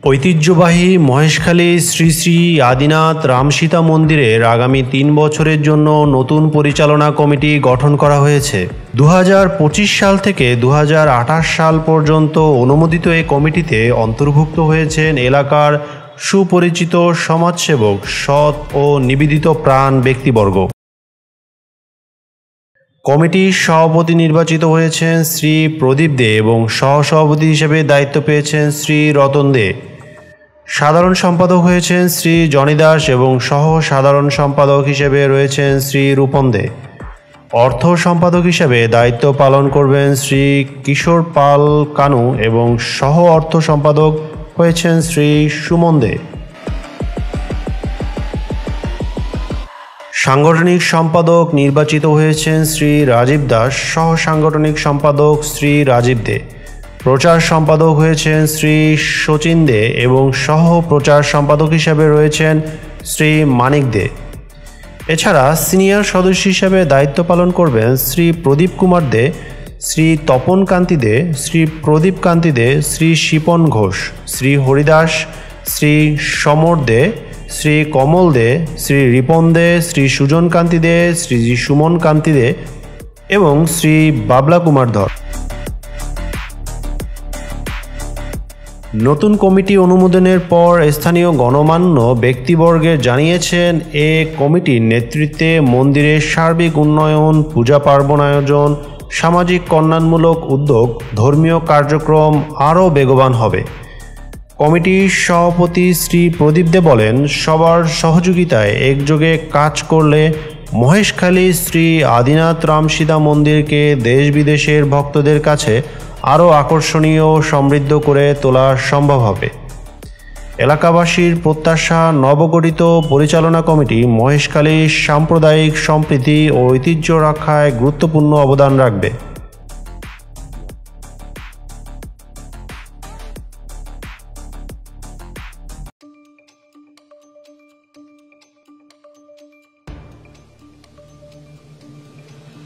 ঐতিহ্যবাহী মহেশখালী শ্রী শ্রী আদিনাথ রামসীতা মন্দিরের আগামী ৩ বছরের জন্য নতুন পরিচালনা কমিটি গঠন করা হয়েছে। ২০২৫ সাল থেকে ২০২৮ সাল পর্যন্ত অনুমোদিত এই কমিটিতে অন্তর্ভুক্ত হয়েছেন এলাকার সুপরিচিত সমাজসেবক, সৎ ও নিবেদিত প্রাণ ব্যক্তিবর্গ। কমিটির সভাপতি নির্বাচিত হয়েছেন শ্রী প্রদীপ দে এবং সহসভাপতি হিসেবে দায়িত্ব পেয়েছেন শ্রী রতন দে। সাধারণ সম্পাদক হয়েছেন শ্রী জনি দাস এবং সহ সাধারণ সম্পাদক হিসেবে রয়েছেন শ্রী রূপন দে। অর্থ সম্পাদক হিসেবে দায়িত্ব পালন করবেন শ্রী কিশোর পাল কানু এবং সহ অর্থ সম্পাদক হয়েছেন শ্রী সুমন দে। সাংগঠনিক সম্পাদক নির্বাচিত হয়েছেন শ্রী রাজীব দাস, সহ সাংগঠনিক সম্পাদক শ্রী রাজীব দে। প্রচার সম্পাদক হয়েছেন শ্রী শচীন দে এবং সহ প্রচার সম্পাদক হিসাবে রয়েছেন শ্রী মানিক দে। এছাড়া সিনিয়র সদস্য হিসাবে দায়িত্ব পালন করবেন শ্রী প্রদীপ কুমার দে, শ্রী তপন কান্তি দে, শ্রী প্রদীপ কান্তি দে, শ্রী শিপন ঘোষ, শ্রী হরিদাস, শ্রী সমর দে, শ্রী কমল দে, শ্রী রিপন দে, শ্রী সুজন কান্তি দে, শ্রী সুমন কান্তি দে এবং শ্রী বাবলা কুমার ধর। নতুন কমিটি অনুমোদনের পর স্থানীয় গণমান্য ব্যক্তিবর্গের জানিয়েছেন, এ কমিটির নেতৃত্বে মন্দিরের সার্বিক উন্নয়ন, পূজা পার্বণ আয়োজন, সামাজিক কল্যাণমূলক উদ্যোগ, ধর্মীয় কার্যক্রম আরও বেগবান হবে। কমিটির সভাপতি শ্রী প্রদীপ দে বলেন, সবার সহযোগিতায় একযোগে কাজ করলে মহেশখালী শ্রী আদিনাথ রামসীতা মন্দিরকে দেশ বিদেশের ভক্তদের কাছে আরও আকর্ষণীয় ও সমৃদ্ধ করে তোলা সম্ভব হবে। এলাকাবাসীর প্রত্যাশা, নবগঠিত পরিচালনা কমিটি মহেশখালীর সাম্প্রদায়িক সম্প্রীতি ও ঐতিহ্য রক্ষায় গুরুত্বপূর্ণ অবদান রাখবে।